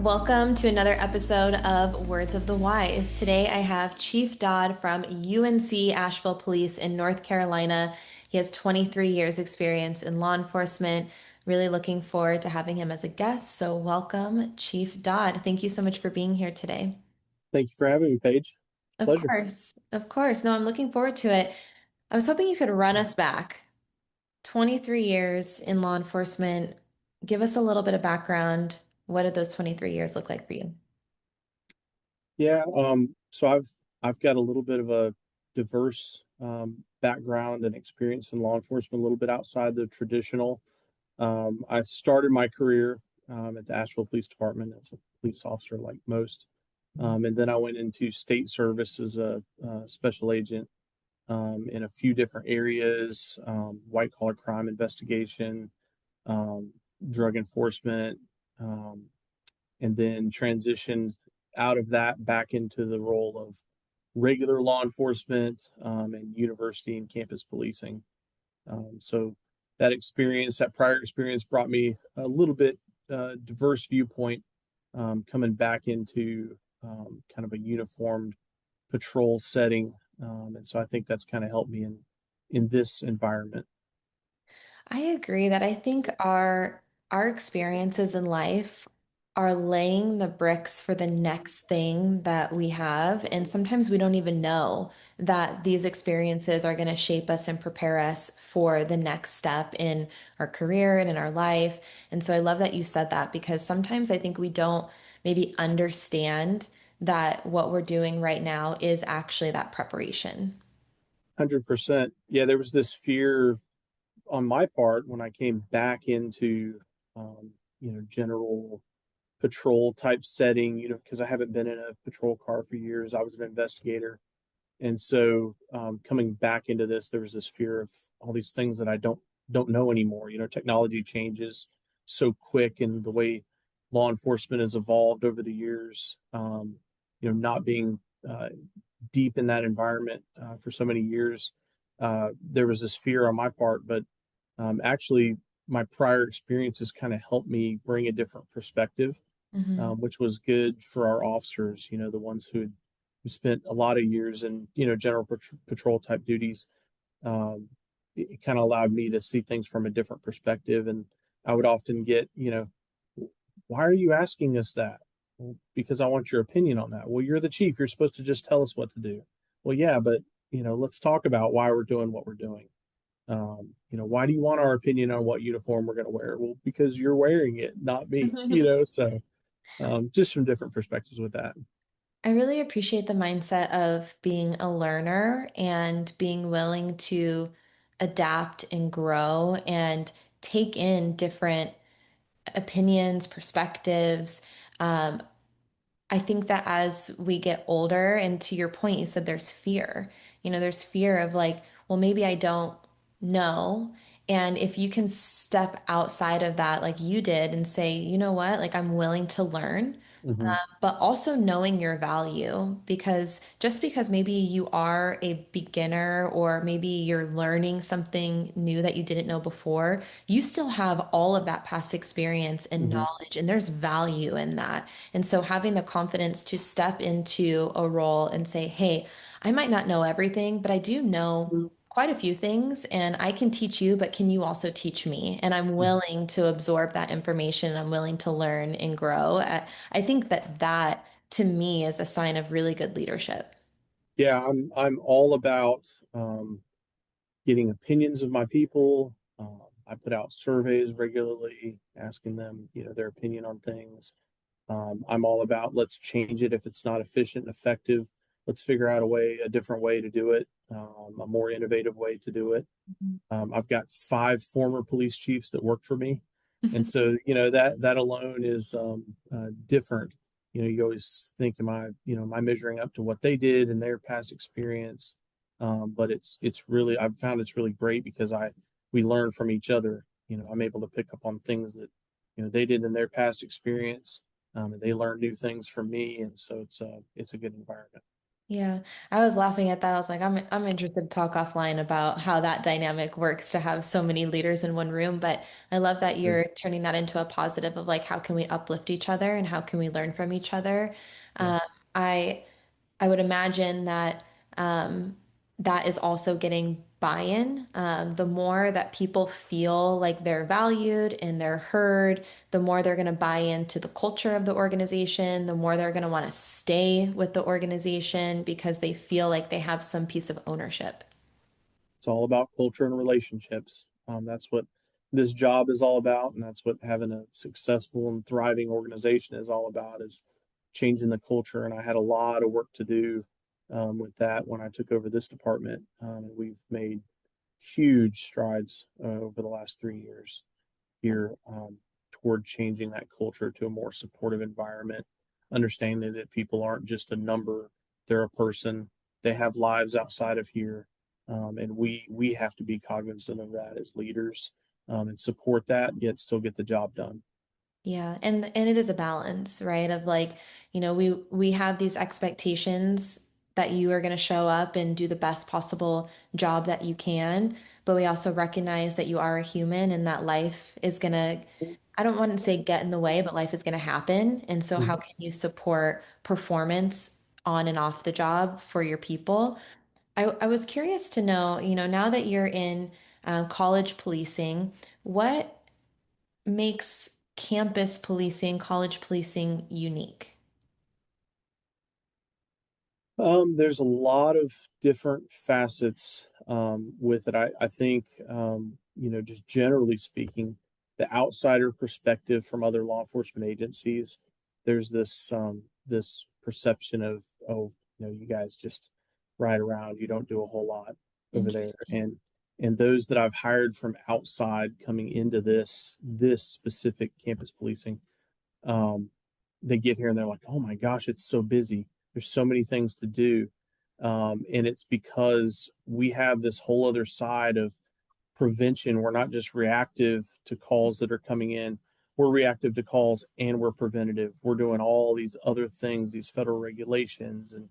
Welcome to another episode of Words of the Wise. Today I have Chief Dodd from UNC Asheville Police in North Carolina. He has 23 years experience in law enforcement. Really looking forward to having him as a guest. So welcome, Chief Dodd. Thank you so much for being here today. Thank you for having me, Paige. Of Pleasure. course, of course. No, I'm looking forward to it. I was hoping you could run us back 23 years in law enforcement. Give us a little bit of background. What did those 23 years look like for you? Yeah, so I've got a little bit of a diverse background and experience in law enforcement, a little bit outside the traditional. I started my career at the Asheville Police Department as a police officer, like most, and then I went into state service as a special agent in a few different areas: white collar crime investigation, um, drug enforcement. Um, and then transitioned out of that back into the role of regular law enforcement and university and campus policing. So that prior experience, brought me a little bit diverse viewpoint coming back into kind of a uniformed patrol setting, and so I think that's kind of helped me in this environment. I agree that I think our experiences in life are laying the bricks for the next thing that we have. And sometimes we don't even know that these experiences are going to shape us and prepare us for the next step in our career and in our life. And so I love that you said that because sometimes I think we don't maybe understand that what we're doing right now is actually that preparation. 100%. Yeah, there was this fear on my part when I came back into general patrol type setting, because I haven't been in a patrol car for years. I was an investigator, and so coming back into this, there was this fear of all these things that I don't know anymore. Technology changes so quick, and the way law enforcement has evolved over the years. Not being deep in that environment for so many years, there was this fear on my part, but actually, my prior experiences kind of helped me bring a different perspective, Mhm. which was good for our officers. The ones who spent a lot of years in general patrol type duties. It kind of allowed me to see things from a different perspective, and I would often get, why are you asking us that? Well, because I want your opinion on that. Well, you're the chief. You're supposed to just tell us what to do. Well, yeah, but let's talk about why we're doing what we're doing. Why do you want our opinion on what uniform we're going to wear? Well, because you're wearing it, not me. So just some different perspectives with that. I really appreciate the mindset of being a learner and being willing to adapt and grow and take in different opinions, perspectives. Um, I think that as we get older, and to your point, you said there's fear. There's fear of like, well, maybe I don't know. And if you can step outside of that, like you did, and say, you know what, like I'm willing to learn, Hmm. but also knowing your value, because just because maybe you are a beginner or maybe you're learning something new that you didn't know before, you still have all of that past experience and Hmm. knowledge, and there's value in that. And so having the confidence to step into a role and say, hey, I might not know everything, but I do know quite a few things and I can teach you, but can you also teach me? And I'm willing to absorb that information. I'm willing to learn and grow. I think that that to me is a sign of really good leadership. Yeah, I'm all about getting opinions of my people. I put out surveys regularly, asking them, their opinion on things. I'm all about let's change it if it's not efficient and effective. Let's figure out a different way to do it, a more innovative way to do it. I've got 5 former police chiefs that work for me, and so that alone is different. You always think, am I measuring up to what they did in their past experience? But it's really, I've found it's really great because we learn from each other. I'm able to pick up on things that they did in their past experience, and they learn new things from me, and so it's a good environment. Yeah, I was laughing at that. I was like, I'm interested to talk offline about how that dynamic works to have so many leaders in one room. But I love that Sure. you're turning that into a positive of like how can we uplift each other and how can we learn from each other. Yeah. Um, I I would imagine that um, that is also getting buy-in. The more that people feel like they're valued and they're heard, the more they're going to buy into the culture of the organization, the more they're going to want to stay with the organization because they feel like they have some piece of ownership. It's all about culture and relationships. That's what this job is all about, and that's what having a successful and thriving organization is all about, is changing the culture. And I had a lot of work to do with that when I took over this department. And we've made huge strides over the last 3 years here toward changing that culture to a more supportive environment, understanding that people aren't just a number, they're a person, they have lives outside of here. And we have to be cognizant of that as leaders and support that, yet still get the job done. Yeah, and it is a balance, right? Of like, we have these expectations that you are going to show up and do the best possible job that you can, but we also recognize that you are a human and that life is going to, I don't want to say get in the way, but life is going to happen. And so how Mhm. can you support performance on and off the job for your people? I was curious to know, now that you're in college policing, what makes campus policing, college policing unique? There's a lot of different facets with it. I think, just generally speaking, the outsider perspective from other law enforcement agencies, there's this perception of, oh, you guys just ride around, you don't do a whole lot over there. Interesting. And those that I've hired from outside coming into this specific campus policing, um, they get here and they're like, oh my gosh, it's so busy. There's so many things to do. And it's because we have this whole other side of prevention. We're not just reactive to calls that are coming in, we're reactive to calls and we're preventative. We're doing all these other things, these federal regulations and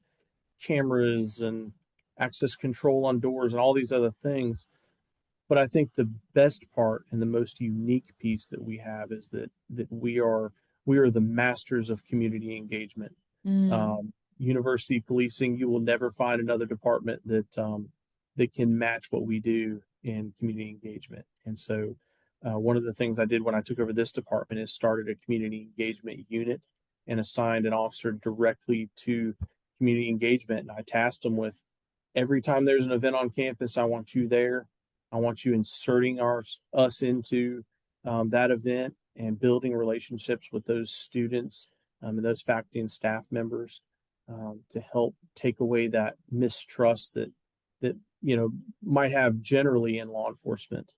cameras and access control on doors and all these other things. But I think the best part and the most unique piece that we have is that we are the masters of community engagement. Mm, University policing, you will never find another department that can match what we do in community engagement. And so, one of the things I did when I took over this department is started a community engagement unit and assigned an officer directly to community engagement. And I tasked them with every time there's an event on campus, I want you there. I want you inserting us into that event and building relationships with those students and those faculty and staff members to help take away that mistrust that might have generally in law enforcement.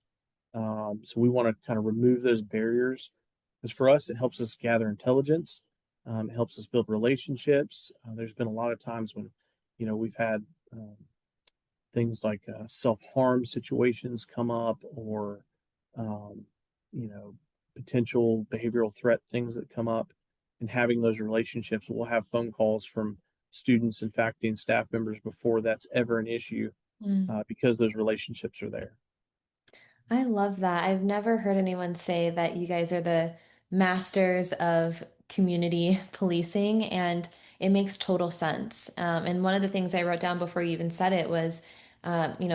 So we want to kind of remove those barriers because for us it helps us gather intelligence, it helps us build relationships. There's been a lot of times when we've had things like self-harm situations come up or um, you know potential behavioral threat things that come up, and having those relationships, we'll have phone calls from students and faculty and staff members before that's ever an issue mm. because those relationships are there. I love that. I've never heard anyone say that you guys are the masters of community policing, and it makes total sense. And one of the things I wrote down before you even said it was,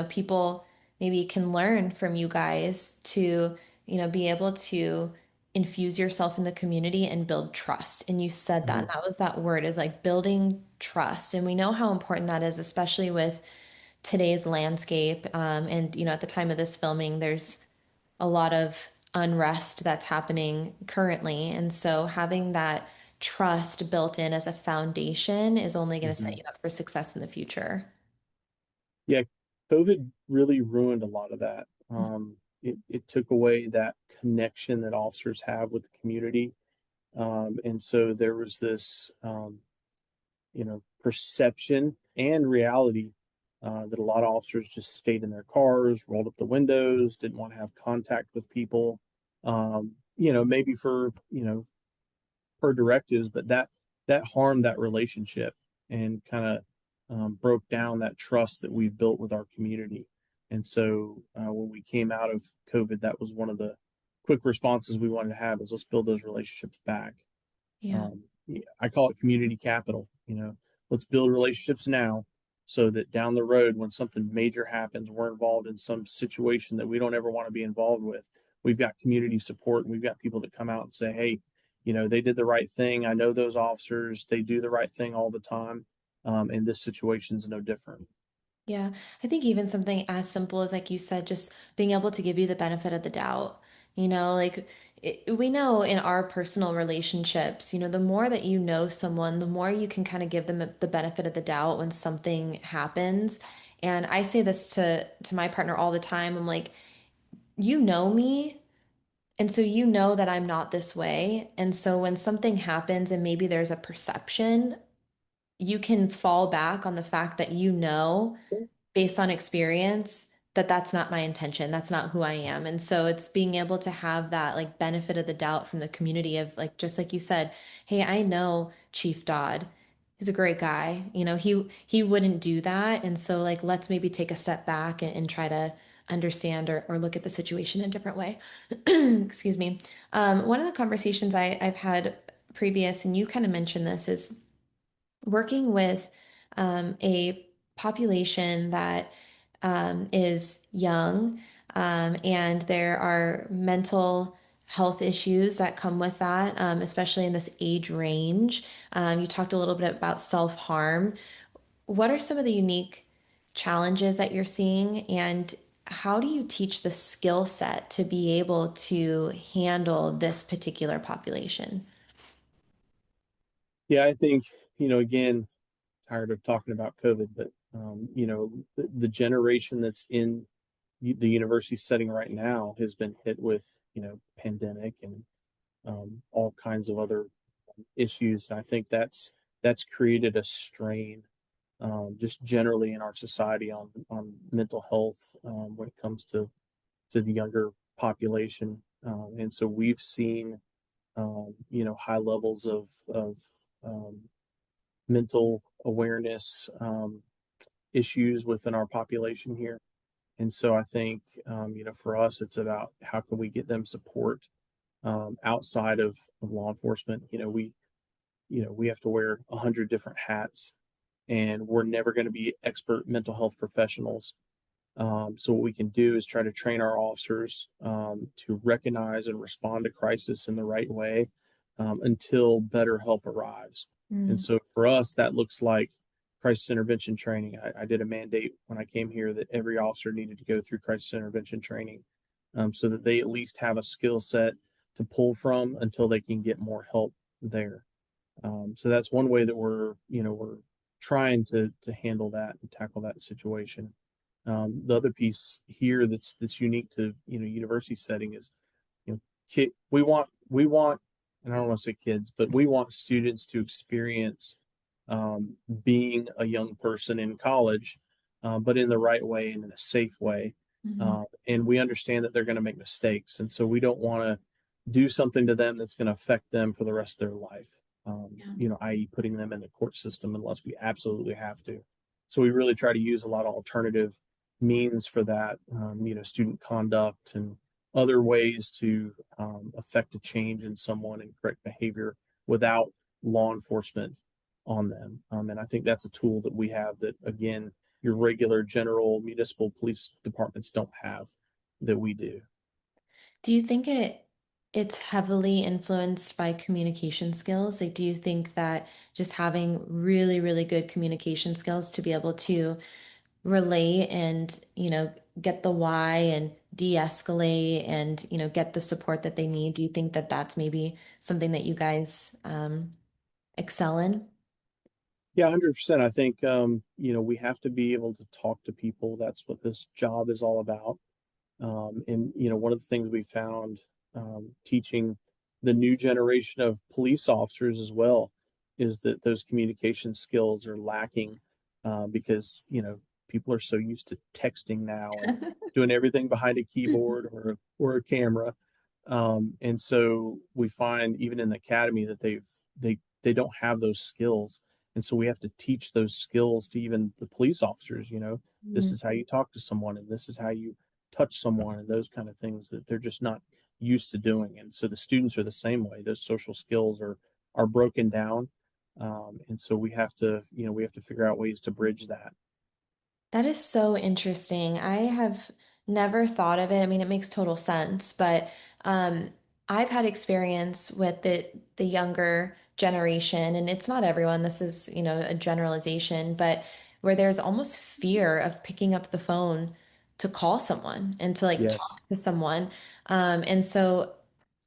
people maybe can learn from you guys to, be able to infuse yourself in the community and build trust. And you said that, and Mhm. that was that word is like building trust. And we know how important that is, especially with today's landscape. And, at the time of this filming, there's a lot of unrest that's happening currently. And so having that trust built in as a foundation is only going to set Mhm. you up for success in the future. Yeah, COVID really ruined a lot of that. It took away that connection that officers have with the community. And so there was this perception and reality that a lot of officers just stayed in their cars, rolled up the windows, didn't want to have contact with people. Maybe for per directives, but that harmed that relationship and kind of broke down that trust that we've built with our community. And so when we came out of COVID, that was one of the quick responses we wanted to have is let's build those relationships back. Yeah. Um, I call it community capital. Let's build relationships now so that down the road, when something major happens, we're involved in some situation that we don't ever want to be involved with. We've got community support and we've got people that come out and say, hey, they did the right thing. I know those officers, they do the right thing all the time. And this situation is no different. Yeah, I think even something as simple as, like you said, just being able to give you the benefit of the doubt. Like we know in our personal relationships, the more that you know someone, the more you can kind of give them the benefit of the doubt when something happens. And I say this to my partner all the time. I'm like, you know me, and so you know that I'm not this way. And so when something happens and maybe there's a perception, you can fall back on the fact that based on experience that that's not my intention. That's not who I am. And so it's being able to have that like benefit of the doubt from the community of like, just like you said, hey, I know Chief Dodd. He's a great guy. He wouldn't do that. And so like, let's maybe take a step back and try to understand or look at the situation in a different way. Excuse me. One of the conversations I've had previous, and you kind of mentioned this, is working with a population that is young, and there are mental health issues that come with that, especially in this age range. You talked a little bit about self-harm. What are some of the unique challenges that you're seeing, and how do you teach the skill set to be able to handle this particular population? Yeah, I think, again, tired of talking about COVID, but the generation that's in the university setting right now has been hit with pandemic and all kinds of other issues, and I think that's created a strain just generally in our society on mental health when it comes to the younger population, and so we've seen high levels of um, mental awareness issues within our population here. And so I think, for us, it's about how can we get them support outside of law enforcement. We have to wear 100 different hats, and we're never going to be expert mental health professionals. So what we can do is try to train our officers to recognize and respond to crisis in the right way until better help arrives. And Mm, so for us, that looks like crisis intervention training. I did a mandate when I came here that every officer needed to go through crisis intervention training so that they at least have a skill set to pull from until they can get more help there. So that's one way that we're trying to handle that and tackle that situation. The other piece here that's unique to university setting is we want and I don't want to say kids, but we want students to experience being a young person in college, but in the right way and in a safe way. mhm. And we understand that they're going to make mistakes, and so we don't want to do something to them that's going to affect them for the rest of their life. Yeah. I.e., putting them in the court system unless we absolutely have to. So we really try to use a lot of alternative means for that, student conduct and other ways to affect a change in someone and correct behavior without law enforcement on them. And I think that's a tool that we have that, again, your regular general municipal police departments don't have that we do. Do you think it's heavily influenced by communication skills? Like, do you think that just having really, really good communication skills to be able to relate and, get the why and de-escalate and, get the support that they need, do you think that that's maybe something that you guys excel in? Yeah, 100%. I think, we have to be able to talk to people. That's what this job is all about. And one of the things we found teaching the new generation of police officers as well is that those communication skills are lacking because people are so used to texting now and doing everything behind a keyboard or a camera. And so we find even in the academy that they don't have those skills. And so we have to teach those skills to even the police officers, this Mm. is how you talk to someone and this is how you touch someone and those kind of things that they're just not used to doing. And so the students are the same way. Those social skills are broken down. And so we have to figure out ways to bridge that. That is so interesting. I have never thought of it. I mean, it makes total sense, but um, I've had experience with the younger generation, and it's not everyone. This is, a generalization, but where there's almost fear of picking up the phone to call someone and to like Yes. talk to someone. And so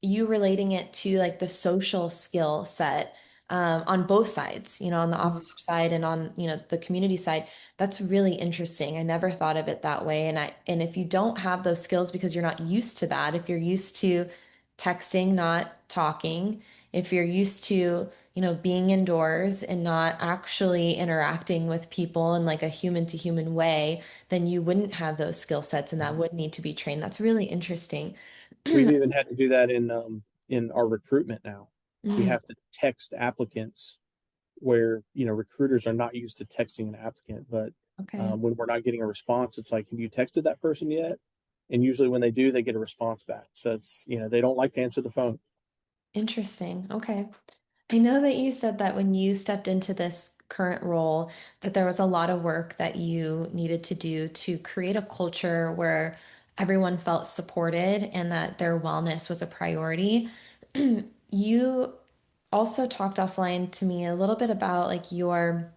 you relating it to like the social skill set on both sides, on the officer side and on, the community side. That's really interesting. I never thought of it that way. And if you don't have those skills because you're not used to that, if you're used to texting, not talking, if you're used to, being indoors and not actually interacting with people in like a human to human way, then you wouldn't have those skill sets and that would need to be trained. That's really interesting. We've even had to do that in our recruitment now. We Mm, have to text applicants where recruiters are not used to texting an applicant, but okay. when we're not getting a response, it's like, have you texted that person yet? And usually when they do, they get a response back. So it's they don't like to answer the phone. Interesting. Okay. I know that you said that when you stepped into this current role, that there was a lot of work that you needed to do to create a culture where everyone felt supported and that their wellness was a priority. You also talked offline to me a little bit about like your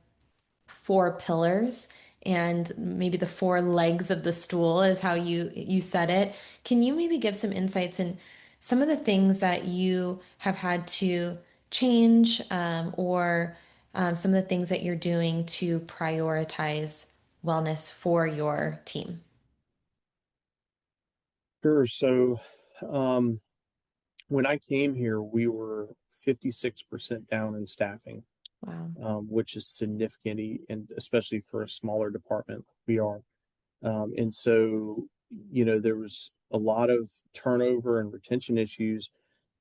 four pillars and maybe the four legs of the stool is how you said it. Can you maybe give some insights in some of the things that you have had to change or some of the things that you're doing to prioritize wellness for your team? Sure. So um, when I came here, we were 56% down in staffing, Wow. which is significant, and especially for a smaller department like we are. And so, there was a lot of turnover and retention issues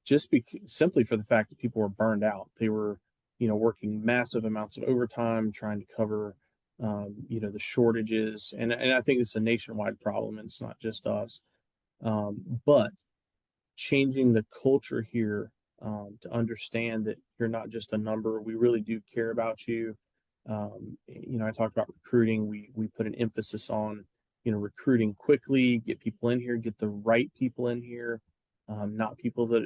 simply for the fact that people were burned out. They were, working massive amounts of overtime, trying to cover, the shortages. And I think it's a nationwide problem. And it's not just us. But changing the culture here to understand that you're not just a number. We really do care about you. I talked about recruiting. We put an emphasis on recruiting quickly, get people in here, get the right people in here, not people that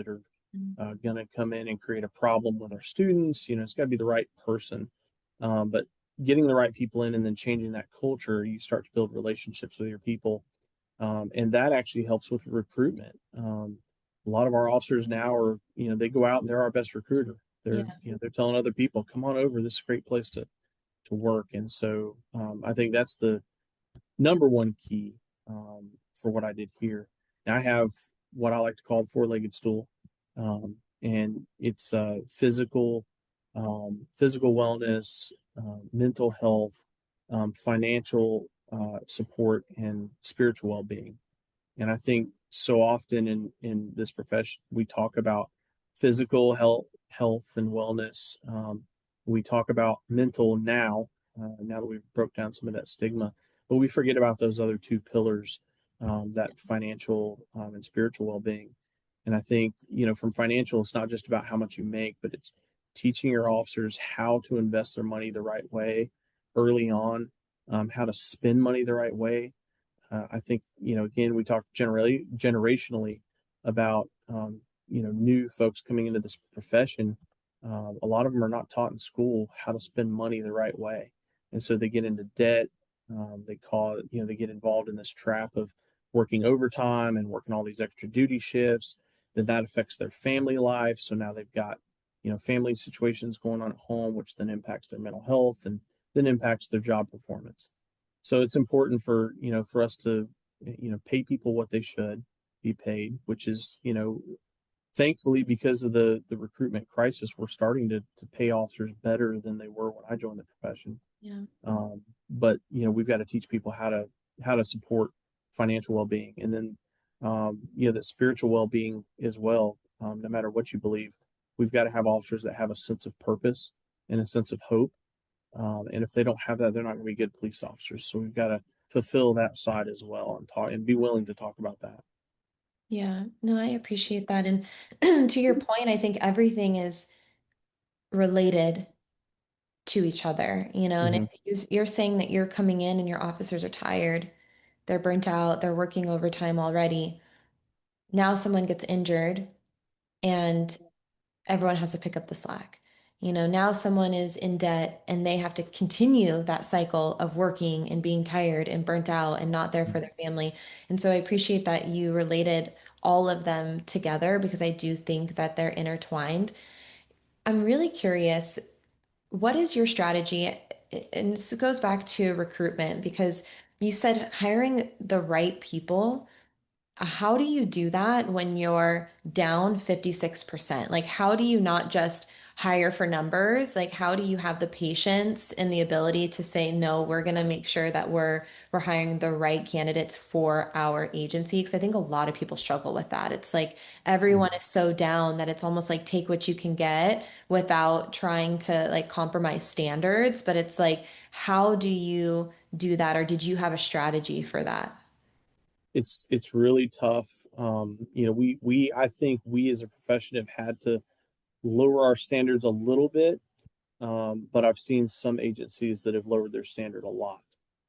are Mm. going to come in and create a problem with our students. It's got to be the right person. But getting the right people in and then changing that culture, you start to build relationships with your people, and that actually helps with recruitment. A lot of our officers now are, they go out and they're our best recruiter. Yeah. They're telling other people, come on over. This is a great place to work. And so I think that's the number one key for what I did here. Now I have what I like to call the four-legged stool, and it's physical wellness, mental health, financial support, and spiritual well-being. And I think so often in this profession, we talk about physical health and wellness. We talk about mental now that we've broke down some of that stigma, but we forget about those other two pillars, that financial and spiritual well-being. And I think, from financial, it's not just about how much you make, but it's teaching your officers how to invest their money the right way early on, how to spend money the right way. I think, again, we talked generationally about, new folks coming into this profession. A lot of them are not taught in school how to spend money the right way. And so they get into debt. They get involved in this trap of working overtime and working all these extra duty shifts. Then that affects their family life. So now they've got, family situations going on at home, which then impacts their mental health and then impacts their job performance. So it's important for us to pay people what they should be paid, which is thankfully because of the recruitment crisis, we're starting to pay officers better than they were when I joined the profession. Yeah. But we've got to teach people how to support financial well being, and then that spiritual well being as well. No matter what you believe, we've got to have officers that have a sense of purpose. and a sense of hope. And if they don't have that, they're not going to be good police officers. So we've got to fulfill that side as well and talk and be willing to talk about that. Yeah, no, I appreciate that. And to your point, I think everything is related to each other, and Hmm. if you're saying that you're coming in and your officers are tired, they're burnt out, they're working overtime already. Now someone gets injured and everyone has to pick up the slack. Now someone is in debt and they have to continue that cycle of working and being tired and burnt out and not there for their family. And so I appreciate that you related all of them together because I do think that they're intertwined. I'm really curious, what is your strategy? And this goes back to recruitment because you said hiring the right people. How do you do that when you're down 56%? Like, how do you not just hire for numbers? Like, how do you have the patience and the ability to say, no, we're going to make sure that we're hiring the right candidates for our agency? Because I think a lot of people struggle with that. It's like everyone is so down that it's almost like take what you can get without trying to like compromise standards. But it's like, how do you do that? Or did you have a strategy for that? It's really tough. We I think we as a profession have had to lower our standards a little bit, but I've seen some agencies that have lowered their standard a lot,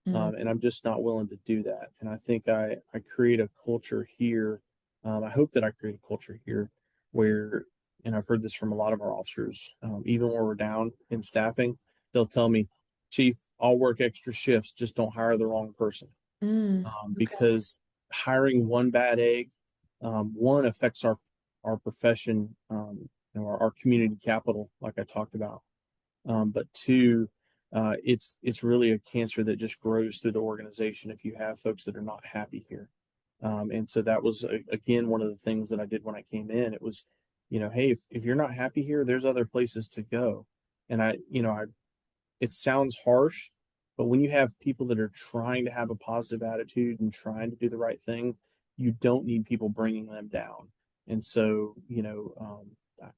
Mm, and I'm just not willing to do that. And I think I create a culture here. I hope that I create a culture here where, and I've heard this from a lot of our officers, even when we're down in staffing, they'll tell me, "Chief, I'll work extra shifts, just don't hire the wrong person." okay. Because hiring one bad egg, one affects our profession, our community capital, like I talked about. But two, it's really a cancer that just grows through the organization if you have folks that are not happy here. And so that was again one of the things that I did when I came in. It was, hey, if you're not happy here, there's other places to go. And I it sounds harsh, but when you have people that are trying to have a positive attitude and trying to do the right thing, you don't need people bringing them down. And so,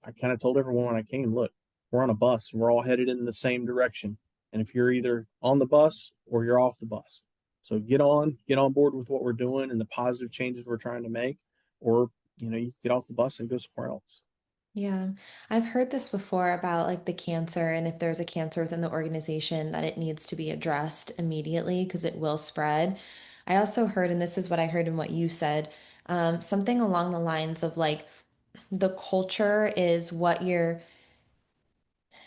I kind of told everyone when I came, look, we're on a bus and we're all headed in the same direction. And if you're either on the bus or you're off the bus, so get on board with what we're doing and the positive changes we're trying to make, or you get off the bus and go somewhere else. Yeah, I've heard this before about like the cancer, and if there's a cancer within the organization, that it needs to be addressed immediately because it will spread. I also heard, and this is what I heard in what you said, something along the lines of like the culture is what you're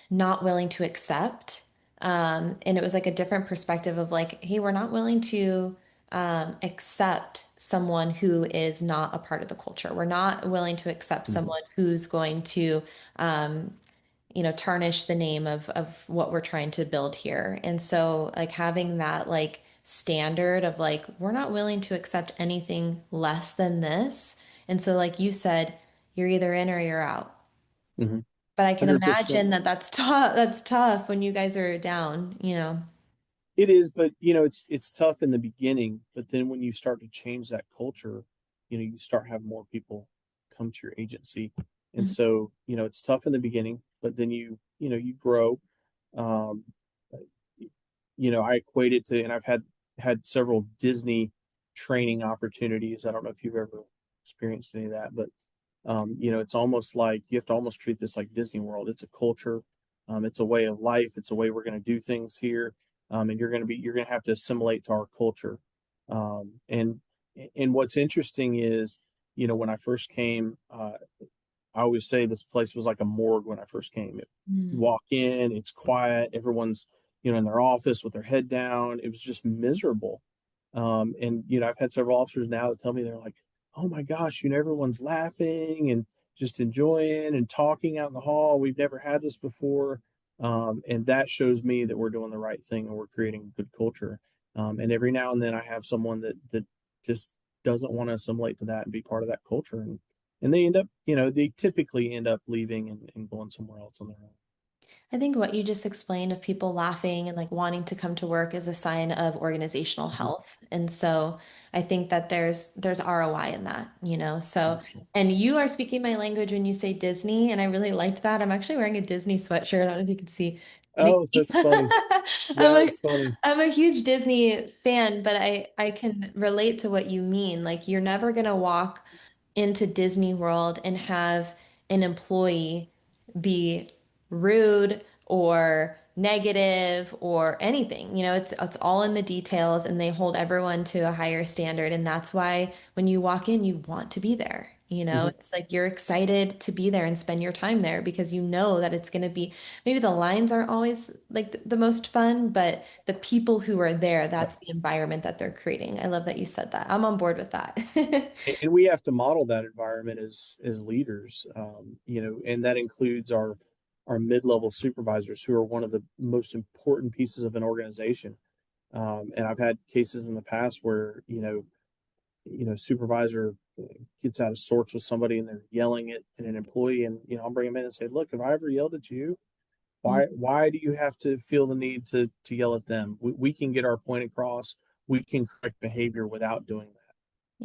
not willing to accept. And it was like a different perspective of like, hey, we're not willing to accept someone who is not a part of the culture. We're not willing to accept Mm-hmm. someone who's going to, um, tarnish the name of what we're trying to build here. And so like having that like standard of like, we're not willing to accept anything less than this. And so like you said, you're either in or you're out. Mm-hmm. But I can 100%. imagine that that's tough. That's tough when you guys are down. It is, but it's tough in the beginning, but then when you start to change that culture, you start having more people come to your agency. And Mhm. so, it's tough in the beginning, but then you grow. Um, I equate it to, and I've had several Disney training opportunities. I don't know if you've ever experienced any of that, but it's almost like you have to almost treat this like Disney World. It's a culture, it's a way of life, it's a way we're going to do things here, and you're going to have to assimilate to our culture. And what's interesting is, when I first came, I always say this place was like a morgue when I first came. You Mm. walk in, it's quiet, everyone's in their office with their head down. It was just miserable. And I've had several officers now that tell me they're like, "Oh my gosh, everyone's laughing and just enjoying and talking out in the hall. We've never had this before." And that shows me that we're doing the right thing and we're creating a good culture. And every now and then I have someone that just doesn't want to assimilate to that and be part of that culture, and they end up, they typically end up leaving and going somewhere else on their own. I think what you just explained of people laughing and like wanting to come to work is a sign of organizational Mhm. health. And so I think that there's ROI in that, you know. So and you are speaking my language when you say Disney, and I really liked that. I'm actually wearing a Disney sweatshirt. I don't know if you can see me. Oh, that's funny. I'm a That's funny. I'm a huge Disney fan, but I can relate to what you mean. Like you're never gonna walk into Disney World and have an employee be rude or negative or anything. You know, it's all in the details and they hold everyone to a higher standard. And that's why when you walk in, you want to be there. You know, Mhm. it's like you're excited to be there and spend your time there because you know that it's going to be maybe the lines aren't always like the most fun, but the people who are there, Yep. that's the environment that they're creating. I love that you said that. I'm on board with that. And we have to model that environment as leaders, and that includes our mid-level supervisors who are one of the most important pieces of an organization. And I've had cases in the past where supervisor gets out of sorts with somebody and they're yelling at an employee, and I'll bring them in and say, look, have I ever yelled at you? Mm, Why do you have to feel the need to yell at them? We can get our point across. We can correct behavior without doing that.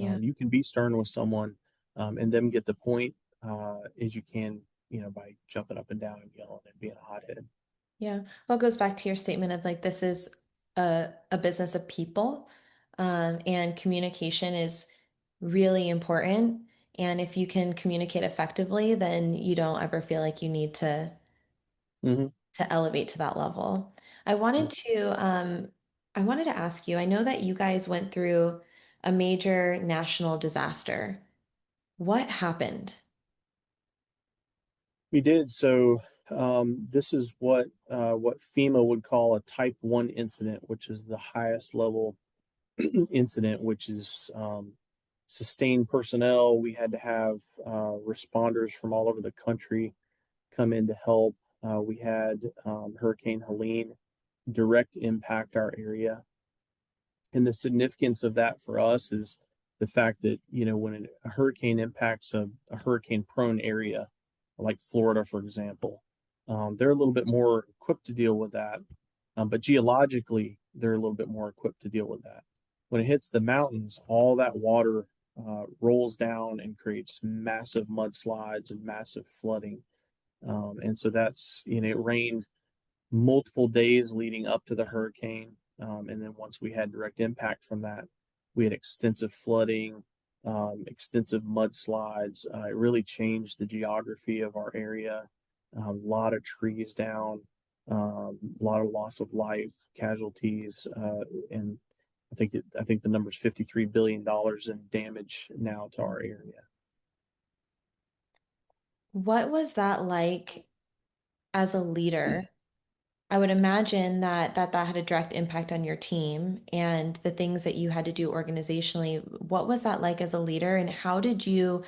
yeah. You can be stern with someone, and them get the point as you can, by jumping up and down and yelling and being a hothead. Yeah. Well, it goes back to your statement of like this is a business of people, and communication is really important. And if you can communicate effectively, then you don't ever feel like you need Mm-hmm. to elevate to that level. I wanted to I wanted to ask you, I know that you guys went through a major national disaster. What happened? We did. So this is what FEMA would call a Type 1 incident, which is the highest level incident, which is sustained personnel. We had to have responders from all over the country come in to help. We had Hurricane Helene direct impact our area. And the significance of that for us is the fact that, when a hurricane impacts a hurricane prone area, like Florida, for example, they're a little bit more equipped to deal with that. But geologically, they're a little bit more equipped to deal with that. When it hits the mountains, all that water rolls down and creates massive mudslides and massive flooding. And so it rained multiple days leading up to the hurricane. And then once we had direct impact from that, we had extensive flooding, extensive mudslides. It really changed the geography of our area. A lot of trees down, a lot of loss of life, casualties, and I think the number is $53 billion in damage now to our area. What was that like as a leader? I would imagine that had a direct impact on your team and the things that you had to do organizationally. What was that like as a leader, and how did you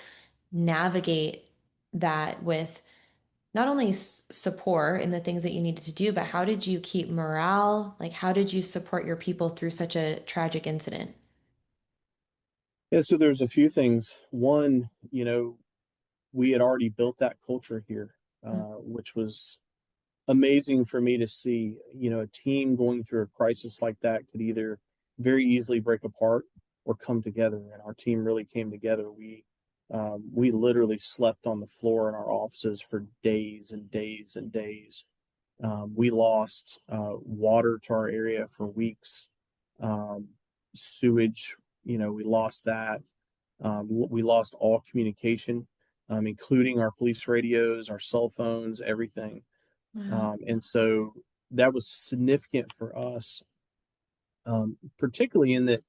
navigate that with not only support in the things that you needed to do, but how did you keep morale? Like, how did you support your people through such a tragic incident? Yeah, so there's a few things. One, we had already built that culture here, which was amazing for me to see. A team going through a crisis like that could either very easily break apart or come together, and our team really came together. We literally slept on the floor in our offices for days and days and days. We lost water to our area for weeks. Um, Sewage, we lost that. We lost all communication, including our police radios, our cell phones, everything. Wow. And so that was significant for us, particularly in that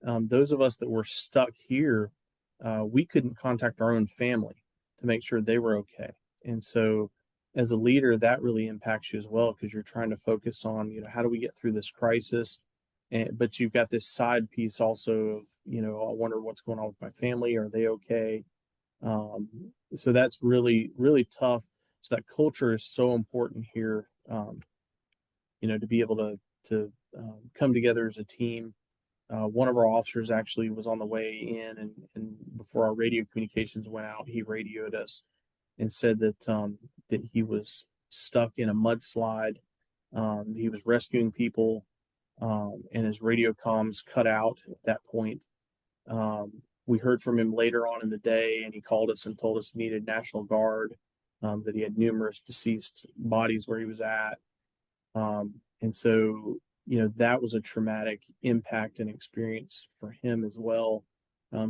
those of us that were stuck here, we couldn't contact our own family to make sure they were okay. And so, as a leader, that really impacts you as well because you're trying to focus on, how do we get through this crisis? But you've got this side piece also of, I wonder what's going on with my family. Are they okay? So that's really, really tough. So that culture is so important here, to be able to come together as a team. One of our officers actually was on the way in, and before our radio communications went out, he radioed us and said that he was stuck in a mudslide. He was rescuing people, and his radio comms cut out at that point. We heard from him later on in the day, and he called us and told us he needed National Guard, that he had numerous deceased bodies where he was at. And so, that was a traumatic impact and experience for him as well.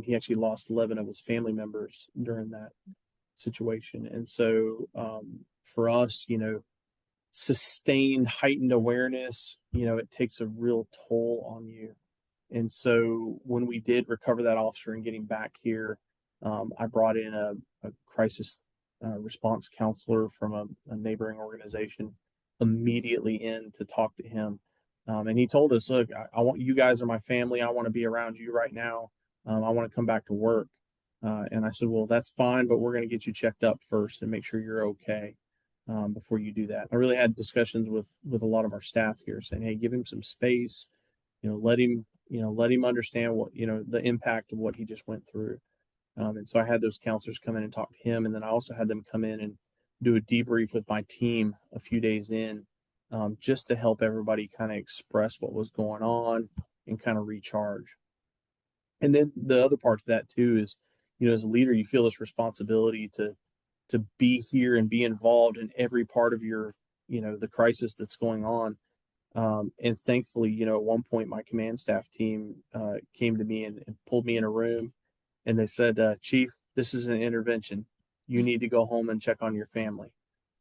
He actually lost 11 of his family members during that situation. And so, for us, sustained heightened awareness, it takes a real toll on you. And so when we did recover that officer and getting back here, I brought in a crisis response counselor from a neighboring organization immediately in to talk to him. And he told us, look, I want you guys are my family. I want to be around you right now. I want to come back to work. And I said, well, that's fine, but we're going to get you checked up first and make sure you're okay before you do that. I really had discussions with a lot of our staff here saying, hey, give him some space, let him understand what, the impact of what he just went through. And so I had those counselors come in and talk to him. And then I also had them come in and do a debrief with my team a few days in, just to help everybody kind of express what was going on and kind of recharge. And then the other part to that too is, as a leader, you feel this responsibility to be here and be involved in every part of your, the crisis that's going on. And thankfully, at one point, my command staff team came to me and pulled me in a room, and they said, Chief, this is an intervention. You need to go home and check on your family.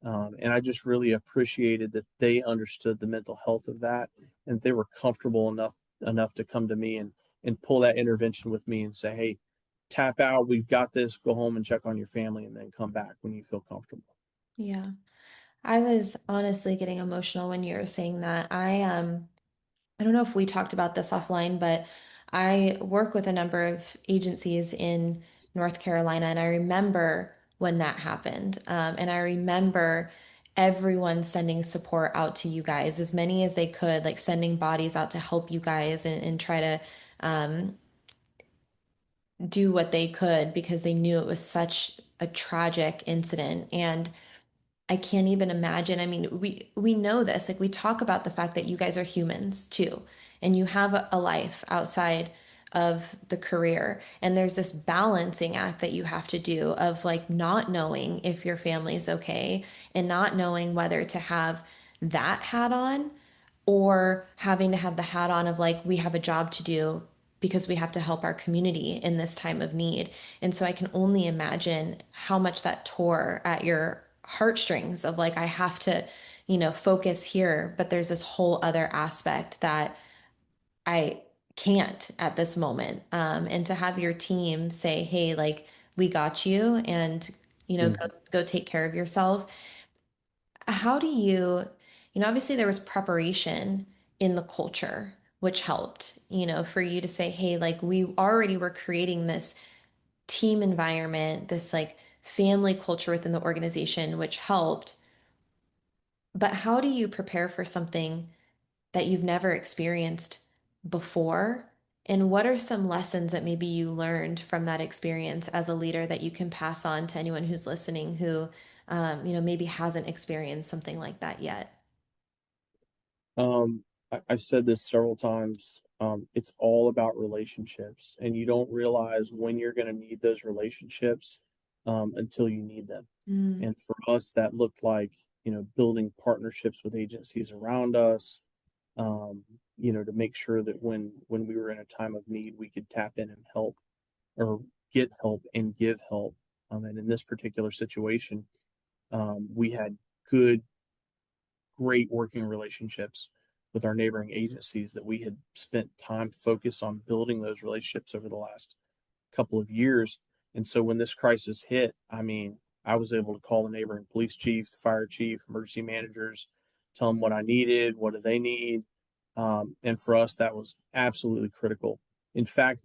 And I just really appreciated that they understood the mental health of that, and they were comfortable enough to come to me and pull that intervention with me and say, hey, tap out, we've got this, go home and check on your family, and then come back when you feel comfortable. Yeah. I was honestly getting emotional when you were saying that. I don't know if we talked about this offline, but I work with a number of agencies in North Carolina, and I remember when that happened. And I remember everyone sending support out to you guys, as many as they could, like sending bodies out to help you guys and try to um, do what they could because they knew it was such a tragic incident. And I can't even imagine. I mean, we know this. Like we talk about the fact that you guys are humans too, and you have a life outside of the career. And there's this balancing act that you have to do of like not knowing if your family's okay and not knowing whether to have that hat on or having to have the hat on of like we have a job to do because we have to help our community in this time of need. And so I can only imagine how much that tore at your heartstrings of like I have to, focus here, but there's this whole other aspect that I can't at this moment. And to have your team say, "Hey, like we got you," and Mm. go take care of yourself. How do obviously there was preparation in the culture, which helped, for you to say, hey, like we already were creating this team environment, this like family culture within the organization, which helped. But how do you prepare for something that you've never experienced before? And what are some lessons that maybe you learned from that experience as a leader that you can pass on to anyone who's listening who, maybe hasn't experienced something like that yet? I've said this several times. It's all about relationships, and you don't realize when you're going to need those relationships until you need them. Mm, And for us, that looked like, building partnerships with agencies around us, um, to make sure that when we were in a time of need, we could tap in and help or get help and give help. And in this particular situation, we had good great working relationships with our neighboring agencies that we had spent time focused on building those relationships over the last couple of years. And so when this crisis hit, I mean, I was able to call the neighboring police chief, fire chief, emergency managers, tell them what I needed, what do they need. And for us, that was absolutely critical. In fact,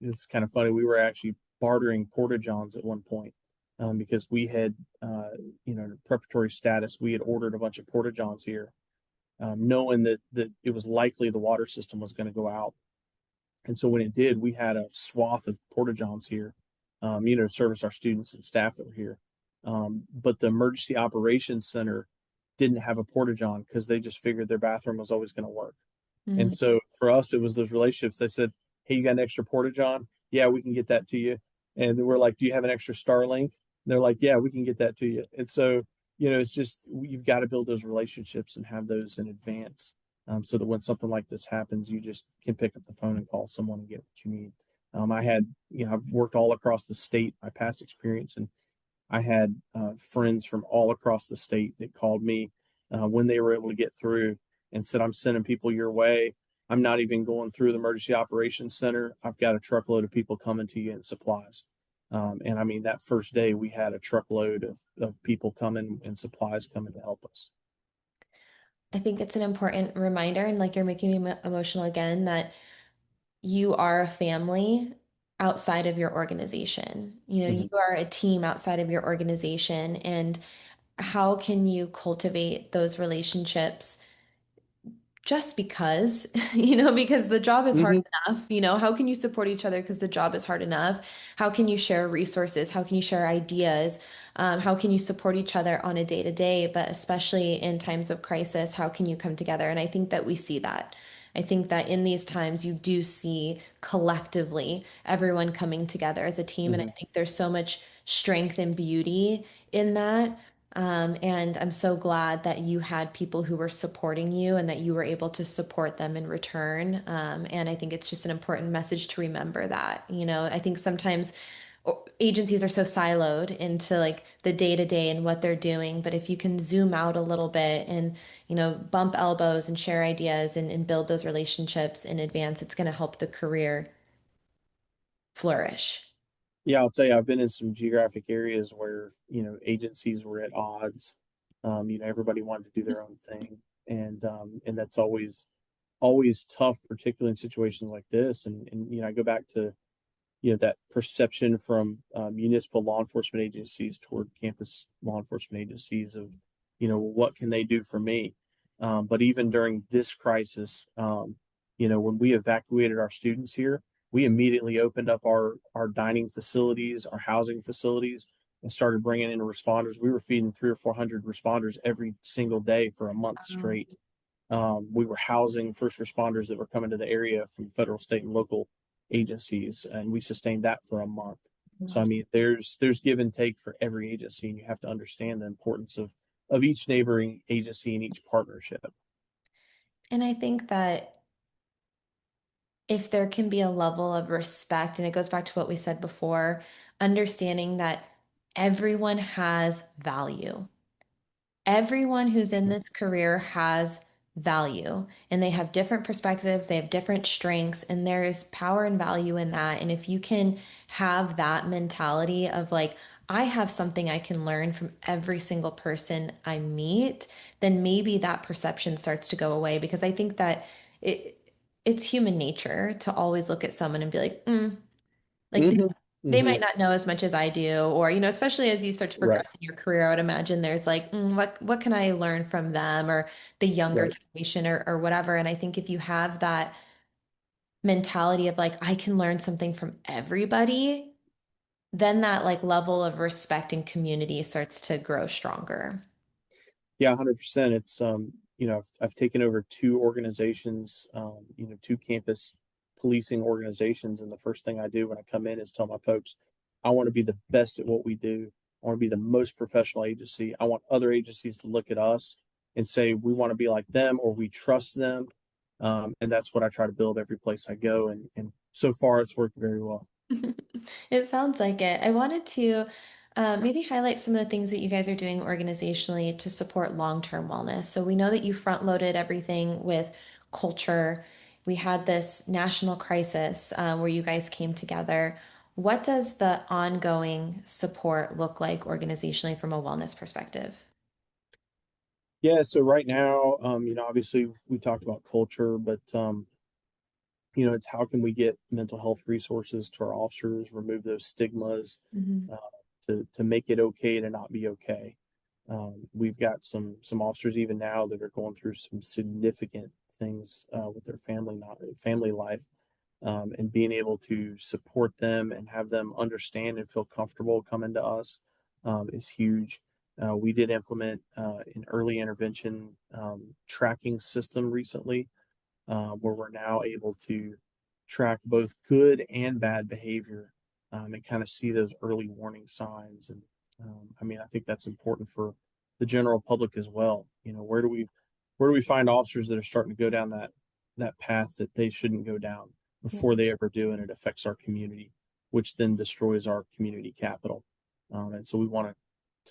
it's kind of funny, we were actually bartering porta johns at one point, because we had, preparatory status, we had ordered a bunch of porta johns here, knowing that it was likely the water system was going to go out. And so when it did, we had a swath of porta johns here, to service our students and staff that were here. But the emergency operations center didn't have a porta john because they just figured their bathroom was always going to work. And Mhm. so for us, it was those relationships. They said, "Hey, you got an extra porta john? Yeah, we can get that to you." And we're like, "Do you have an extra Starlink?" And they're like, "Yeah, we can get that to you." And so, it's just you've got to build those relationships and have those in advance, so that when something like this happens, you just can pick up the phone and call someone and get what you need. I've worked all across the state, my past experience, and I had friends from all across the state that called me when they were able to get through and said, "I'm sending people your way. I'm not even going through the emergency operations center. I've got a truckload of people coming to you and supplies." And I mean, that first day we had a truckload of people coming and supplies coming to help us. I think it's an important reminder, and like you're making me emotional again, that you are a family outside of your organization. You Mhm. are a team outside of your organization. And how can you cultivate those relationships just because, because the job is hard Mhm. enough, how can you support each other because the job is hard enough? How can you share resources? How can you share ideas? How can you support each other on a day to day, but especially in times of crisis, how can you come together? And I think that we see that. I think that in these times, you do see collectively everyone coming together as a team. And I Mhm. think there's so much strength and beauty in that. And I'm so glad that you had people who were supporting you and that you were able to support them in return. And I think it's just an important message to remember that. I think sometimes agencies are so siloed into like the day to day and what they're doing. But if you can zoom out a little bit and, bump elbows and share ideas and build those relationships in advance, it's going to help the career flourish. Yeah, I'll tell you, I've been in some geographic areas where, agencies were at odds. Everybody wanted to do their own thing. And that's always tough, particularly in situations like this. And I go back to, that perception from municipal law enforcement agencies toward campus law enforcement agencies of, what can they do for me? But even during this crisis, when we evacuated our students here, we immediately opened up our dining facilities, our housing facilities, and started bringing in responders. We were feeding 300 or 400 responders every single day for a month Oh, straight. We were housing first responders that were coming to the area from federal, state, and local agencies, and we sustained that for a month. So I mean, there's give and take for every agency, and you have to understand the importance of each neighboring agency and each partnership. and I think that if there can be a level of respect, and it goes back to what we said before, understanding that everyone has value. Everyone who's in this career has value and they have different perspectives, they have different strengths, and there is power and value in that. And if you can have that mentality of like, I have something I can learn from every single person I meet, then maybe that perception starts to go away because I think that it it's human nature to always look at someone and be like, like Hmm. they Hmm. might not know as much as I do, or especially as you start to Right, progress in your career, I would imagine there's like, what can I learn from them or the younger right. generation or whatever. And I think if you have that mentality of like, I can learn something from everybody, then that like level of respect and community starts to grow stronger. Yeah, 100%. It's I've taken over two organizations, two campus policing organizations, and the first thing I do when I come in is tell my folks, I want to be the best at what we do. I want to be the most professional agency. I want other agencies to look at us and say we want to be like them or we trust them. And that's what I try to build every place I go. And so far, it's worked very well. It sounds like it. I wanted to maybe highlight some of the things that you guys are doing organizationally to support long-term wellness. So we know that you front-loaded everything with culture. We had this national crisis where you guys came together. What does the ongoing support look like organizationally from a wellness perspective? Yeah. So right now, obviously we talked about culture, but it's how can we get mental health resources to our officers, remove those stigmas, Mhm. uh, to make it okay to not be okay. We've got some officers even now that are going through some significant things with their family life, and being able to support them and have them understand and feel comfortable coming to us. is huge. We did implement an early intervention tracking system recently, where we're now able to track both good and bad behavior, and kind of see those early warning signs. And I mean, I think that's important for the general public as well. You know, where do we find officers that are starting to go down that path that they shouldn't go down Yeah. before they ever do, and it affects our community, which then destroys our community capital. And so we want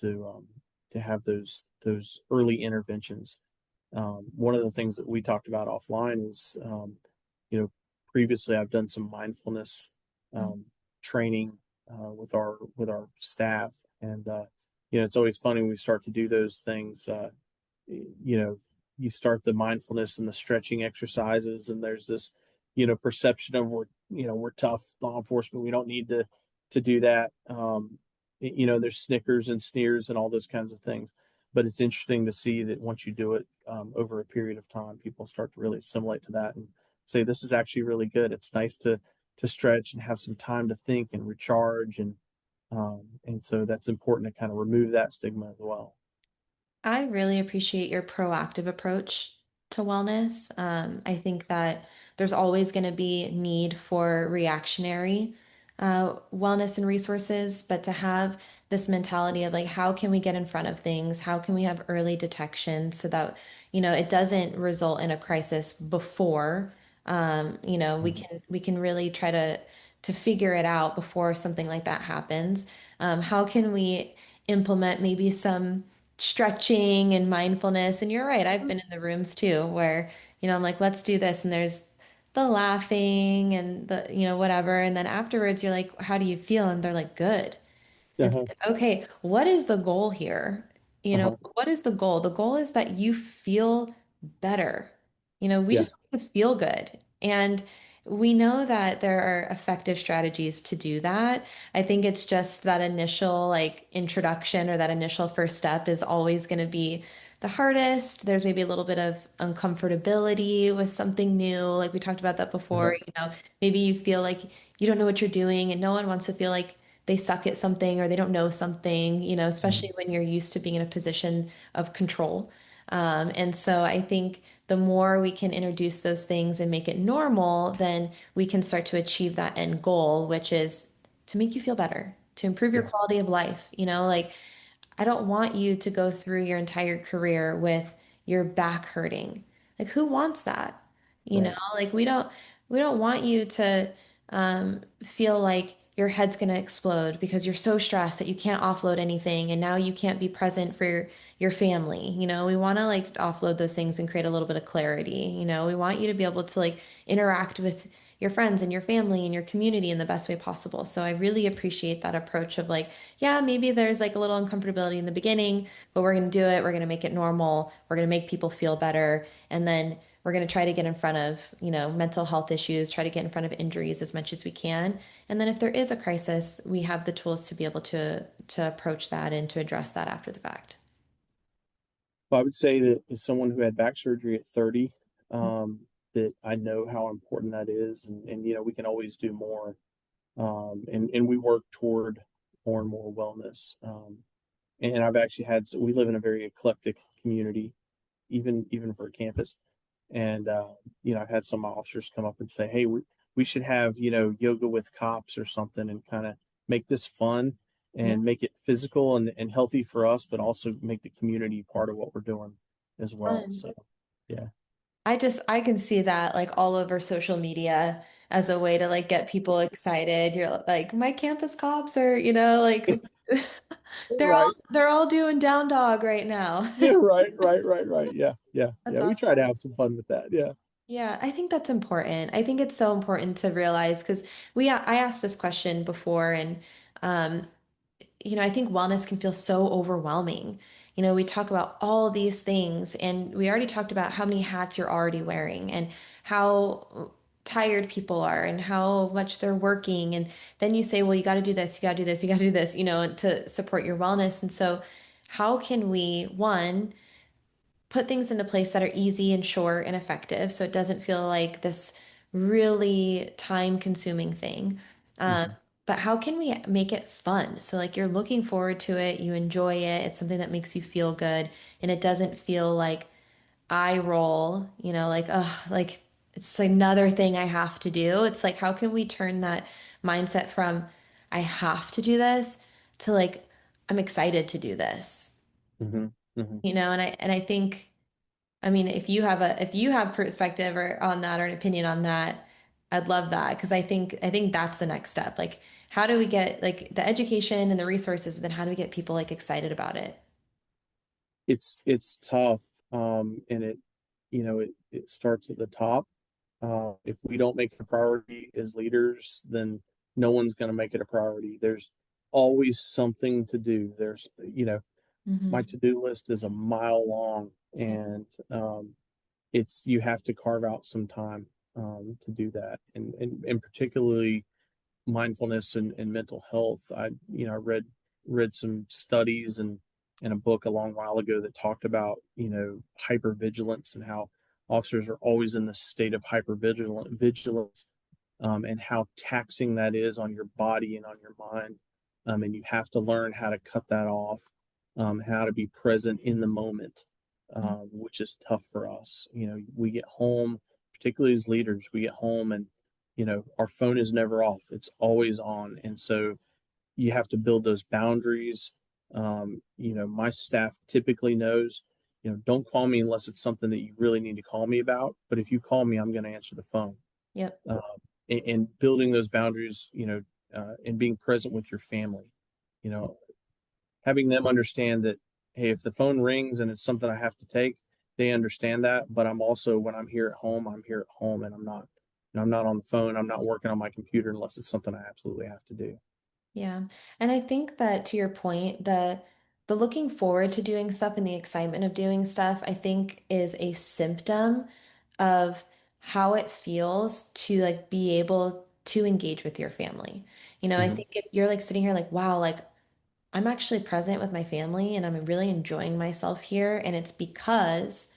to have those early interventions. One of the things that we talked about offline is, you know, previously I've done some mindfulness um, training with our staff, and you know, it's always funny when we start to do those things. You know, you start the mindfulness and the stretching exercises, and there's this, you know, perception of we're tough law enforcement. We don't need to do that. You know, there's snickers and sneers and all those kinds of things. But it's interesting to see that once you do it over a period of time, people start to really assimilate to that and say, this is actually really good. It's nice to stretch and have some time to think and recharge, and so that's important to kind of remove that stigma as well. I really appreciate your proactive approach to wellness. I think that there's always going to be need for reactionary wellness and resources, but to have this mentality of like, how can we get in front of things? How can we have early detection so that, it doesn't result in a crisis before, Mhm. we can really try to figure it out before something like that happens. How can we implement maybe some stretching and mindfulness? And you're right, I've been in the rooms too where, I'm like, let's do this. And there's the laughing and the, whatever. And then afterwards, you're like, how do you feel? And they're like, good. It's Uh-huh. like, okay, what is the goal here? Uh-huh. What is the goal? The goal is that you feel better. We Yeah. just want to feel good. And we know that there are effective strategies to do that. I think it's just that initial like introduction or that initial first step is always going to be the hardest. There's maybe a little bit of uncomfortability with something new. Like we talked about that Uh-huh. before, maybe you feel like you don't know what you're doing and no one wants to feel like they suck at something or they don't know something, especially Mhm. when you're used to being in a position of control. And so I think the more we can introduce those things and make it normal, then we can start to achieve that end goal, which is to make you feel better, to improve your Yeah. quality of life. Like I don't want you to go through your entire career with your back hurting. Like who wants that? Right. Like we don't want you to feel like your head's going to explode because you're so stressed that you can't offload anything and now you can't be present for your family. We want to like offload those things and create a little bit of clarity. We want you to be able to like interact with your friends and your family and your community in the best way possible. So I really appreciate that approach of like, yeah, maybe there's like a little uncomfortability in the beginning, but we're going to do it. We're going to make it normal. We're going to make people feel better. And then we're going to try to get in front of, mental health issues, try to get in front of injuries as much as we can. And then if there is a crisis, we have the tools to be able to approach that and to address that after the fact. Well, I would say that as someone who had back surgery at 30, that I know how important that is, and you know, we can always do more. And we work toward more and more wellness. And I've actually had, so we live in a very eclectic community, even for a campus. And you know, I've had some officers come up and say, "Hey, we should have, you know, yoga with cops or something, and kind of make this fun Yeah. and make it physical and healthy for us, but also make the community part of what we're doing as well." Fun. So, yeah. I can see that like all over social media as a way to like get people excited. You're like, my campus cops are, like Right. they're all doing down dog right now. Yeah. Right. Right. Right. Right. Yeah. Yeah. That's Yeah. We try awesome. to have some fun with that. Yeah. Yeah, I think that's important. I think it's so important to realize because I asked this question before and um I think wellness can feel so overwhelming. We talk about all these things, and we already talked about how many hats you're already wearing and how tired people are and how much they're working. And then you say, well, you got to do this, you got to do this, you got to do this, to support your wellness. And so, how can we, one, put things into place that are easy and short and effective so it doesn't feel like this really time consuming thing? Hmm. but how can we make it fun? So like you're looking forward to it, you enjoy it, it's something that makes you feel good, and it doesn't feel like eye roll, like, oh, like it's another thing I have to do. It's like, how can we turn that mindset from I have to do this to like, I'm excited to do this, Hmm. Hmm. and I think, I mean, if you have perspective or on that or an opinion on that, I'd love that because I think that's the next step. Like, how do we get like the education and the resources, but then how do we get people like excited about it? It's tough, and it starts at the top. If we don't make it a priority as leaders, then no one's going to make it a priority. There's always something to do. My Hmm. to-do list is a mile long, Same. and it's you have to carve out some time to do that, and particularly mindfulness and mental health. I read some studies and a book a long while ago that talked about hypervigilance and how officers are always in this state of vigilance, and how taxing that is on your body and on your mind. And you have to learn how to cut that off, how to be present in the moment, which is tough for us. We get home, particularly as leaders, we get home and our phone is never off, it's always on. And so you have to build those boundaries. My staff typically knows, don't call me unless it's something that you really need to call me about. But if you call me, I'm going to answer the phone. Yep. uh, and building those boundaries, and being present with your family, you know, having them understand that, hey, if the phone rings and it's something I have to take, they understand that. But I'm also, when I'm here at home, I'm here at home, and I'm not on the phone. I'm not working on my computer unless it's something I absolutely have to do. Yeah. And I think that to your point, the looking forward to doing stuff and the excitement of doing stuff, I think is a symptom of how it feels to like be able to engage with your family. I Mm-hmm. think if you're like sitting here like, wow, like I'm actually present with my family and I'm really enjoying myself here. And it's because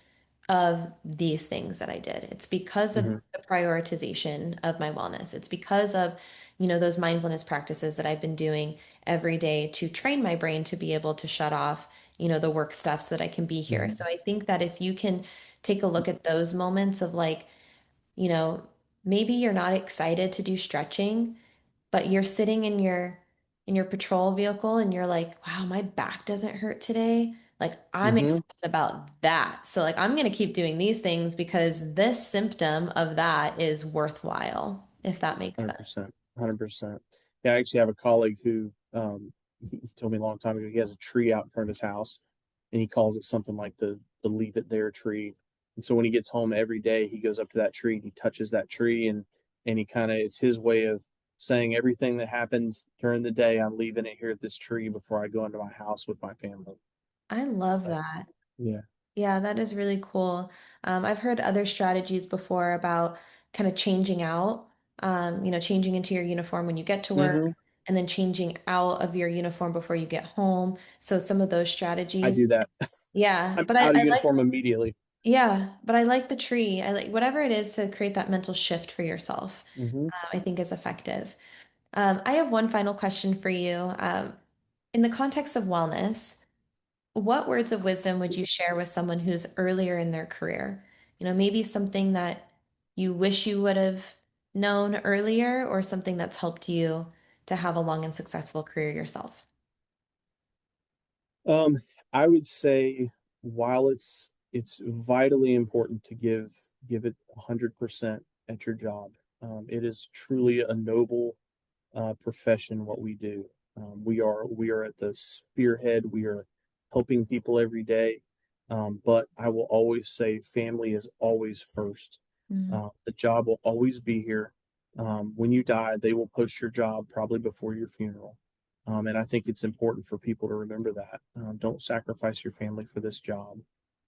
of these things that I did. It's because of Mm-hmm. the prioritization of my wellness. It's because of, those mindfulness practices that I've been doing every day to train my brain to be able to shut off, the work stuff so that I can be here. Mm-hmm. So I think that if you can take a look at those moments of like, you know, maybe you're not excited to do stretching, but you're sitting in your patrol vehicle and you're like, wow, my back doesn't hurt today. Like I'm Mm-hmm. excited about that. So like I'm going to keep doing these things because this symptom of that is worthwhile, if that makes sense. 100%. 100%. Yeah, I actually have a colleague who, he told me a long time ago, he has a tree out in front of his house, and he calls it something like the leave it there tree. And so when he gets home every day, he goes up to that tree and he touches that tree, and he kind of, it's his way of saying everything that happened during the day, I'm leaving it here at this tree before I go into my house with my family. I love So that. yeah. Yeah, that is really cool. I've heard other strategies before about kind of changing out, changing into your uniform when you get to work Hmm. and then changing out of your uniform before you get home. So some of those I strategies, do that. yeah, I'm but out of I like, uniform immediately. yeah, but I like the tree. I like whatever it is to create that mental shift for yourself, Hmm. I think is effective. I have one final question for you. In the context of wellness, what words of wisdom would you share with someone who's earlier in their career? Maybe something that you wish you would have known earlier or something that's helped you to have a long and successful career yourself. Um, I would say, while it's vitally important to give it 100% at your job, it is truly a noble profession what we do. We are at the spearhead. We are helping people every day. But I will always say family is always first. Mm, The job will always be here. When you die, they will post your job probably before your funeral. And I think it's important for people to remember that. Don't sacrifice your family for this job.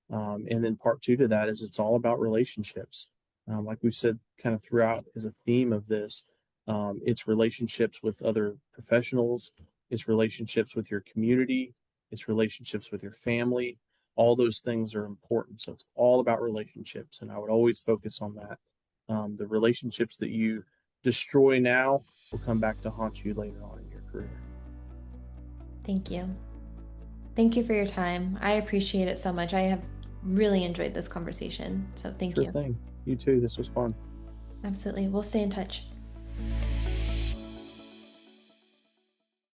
And then part two to that is it's all about relationships. Like we've said kind of throughout as a theme of this, it's relationships with other professionals, it's relationships with your community, it's relationships with your family. All those things are important. So it's all about relationships. And I would always focus on that. The relationships that you destroy now will come back to haunt you later on in your career. Thank you. Thank you for your time. I appreciate it so much. I have really enjoyed this conversation. So thank Sure you. thing. You too. This was fun. Absolutely. We'll stay in touch.